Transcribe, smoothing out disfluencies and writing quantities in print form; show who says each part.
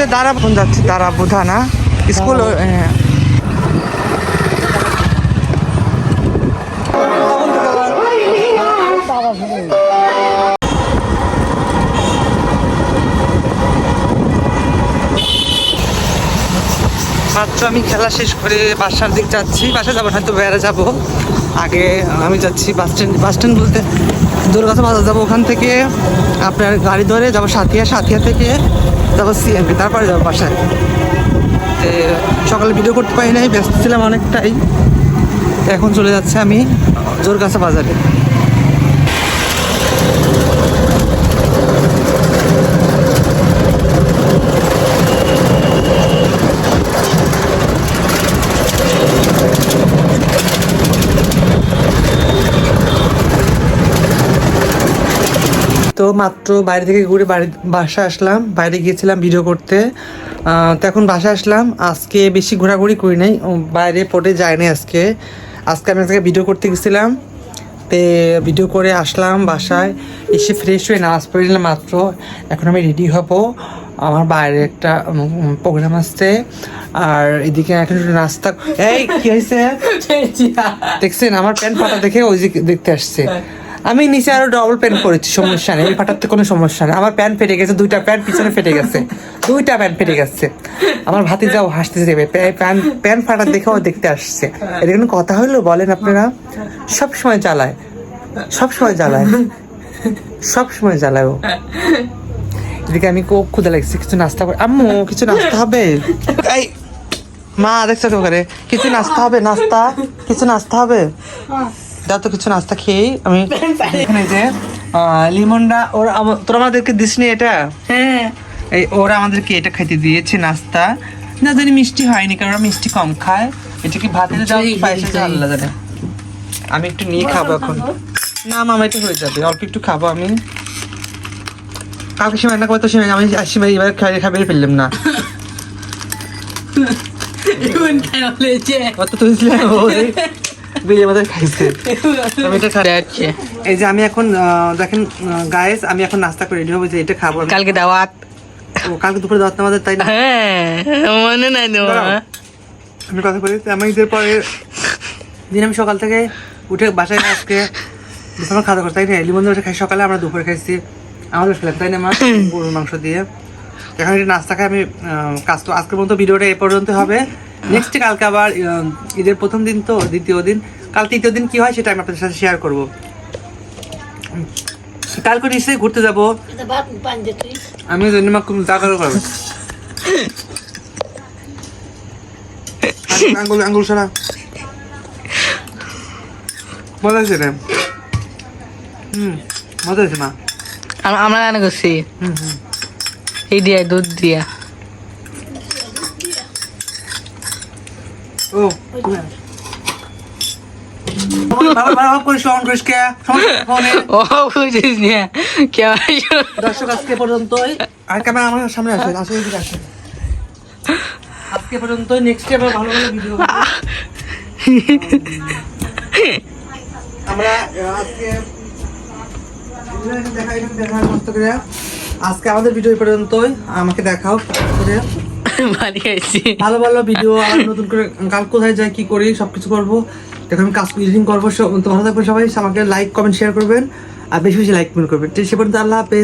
Speaker 1: যে দাঁড়া ফোন যাচ্ছে, দাঁড়া বোধা না স্কুল। হ্যাঁ মাত্র আমি খেলা শেষ করে বাসার দিক যাচ্ছি। বাসায় যাবো না, তো বেড়ে যাবো। আগে আমি যাচ্ছি বাস স্ট্যান্ড বলতে দুর্গাছা বাজার যাবো। ওখান থেকে আপনার গাড়ি ধরে যাবো সাথিয়া, সাথিয়া থেকে যাবো সিএমপি, তারপরে যাবো বাসায়। সকালে ভিডিও করতে পারি নাই, ব্যস্ত ছিলাম অনেকটাই। এখন চলে যাচ্ছে আমি জোরগাছা বাজারে। তো মাত্র বাইরে থেকে ঘুরে বাসায় আসলাম। বাইরে গিয়েছিলাম ভিডিও করতে, তো এখন বাসায় আসলাম। আজকে বেশি ঘোরাঘুরি করি নাই, বাইরে পড়ে যায়নি আজকে আমি আজকে ভিডিও করতে গেছিলাম। তো ভিডিও করে আসলাম বাসায়, এসে ফ্রেশ হয়ে নামাজ পড়ে নিলাম মাত্র। এখন আমি রেডি হব, আমার বাইরে একটা প্রোগ্রাম আসছে। আর এদিকে এখন একটু নাস্তা। এই কি হয়েছে দেখছেন? আমার প্যান্ট ফাটা দেখে ওই যে দেখতে আসছে। আমি নিচে আরো ডবল প্যান্ট পরেছি, সমস্যা নেই, ফাটাতে কোনো সমস্যা নেই। আমার প্যান্ট ফেটে গেছে, দুইটা প্যান্ট পিছনে ফেটে গেছে, দুইটা প্যান্ট ফেটে গেছে। আমার ভাতিজাও হাসতেছে, প্যান্ট ফাটা দেখেও দেখতে আসছে। এটা কোনো কথা হইলো বলেন আপনারা? সবসময় জ্বালায়, সবসময় জ্বালায়, সবসময় জ্বালায় ও। এদিকে আমি খুব ক্ষুধা লাগছে, কিছু নাস্তা করে। আম্মু কিছু নাস্তা হবে? এই মা দেখছো তো করে, কিছু নাস্তা হবে? নাস্তা কিছু নাস্তা হবে? দাও তো কিছু নাস্তা খেয়ে। আমি এখানে যে লিমনরা ওরা তোরা আমাদেরকে দিসনি এটা? হ্যাঁ, এই ওরা আমাদেরকে এটা খাইতে দিয়েছে নাস্তা। না জানি মিষ্টি হয়নি, কারণ ওরা মিষ্টি কম খায়। এটা কি ভাতের যাও পায়েসে আল্লাহ জানে। আমি একটু নিয়ে খাবো এখন। না মামা এটা হয়ে যাবে, অল্প একটু খাবো আমি। কাউকে সীমায় না করতে সীমায়, আমি সীমায় এবার খাবে ফেললাম না। অত তো এই যে আমি এখন দেখেন গাইস, আমি এখন নাস্তা করে রেডি হবো যে এটা খাবো। কালকে দাওয়াত, ও কালকে দুপুরে দাওয়াত আমাদের, তাই না? মনে নাই আমি কথা বলি। আমি ঈদের পরে দিন আমি সকাল থেকে উঠে বাসায় আজকে বিছানা খাওয়া করতে, তাই না? লিমন বসে খাই সকালে, আমরা দুপুরে খাইছি আমাদের খেলাম, তাই না মা? গরুর মাংস দিয়ে। এখন এটা নাস্তা খাই আমি। কাজ তো আজকের মতো ভিডিওটা এ পর্যন্ত হবে। নেক্সট কালকে আবার ঈদের প্রথম দিন, তো দ্বিতীয় দিন, কাল তৃতীয় দিন কি হয় সেটা আমি আপনাদের সাথে শেয়ার করবো। কালকে নিশ্চয়ই ঘুরতে যাবো আমি। আঙ্গুল সারা মজা হয়েছে রে। মজা হয়েছে মা।
Speaker 2: আমরা রান্না করছি এই দিয়া, দুধ দিয়া।
Speaker 1: ও দর্শক আজকে পর্যন্তই। আর ক্যামেরা আমার সামনে আসে, আসে এদিকে আসে। আজকে পর্যন্তই, নেক্সট আবার ভালো ভালো ভিডিও আমরা আজকে আজকে আমাদের ভিডিও পর্যন্তই। আমাকে দেখাও করে ভালো ভালো ভিডিও, আর নতুন করে কাল কোথায় যাই কি করি সবকিছু করবো। দেখো আমি কাজ এডিটিং করবো। তো ভালো থাকবেন সবাই, আমাকে লাইক কমেন্ট শেয়ার করবেন, আর বেশি বেশি লাইক কমেন্ট করবেন। সে পর্যন্ত আল্লাহ হাফেজ।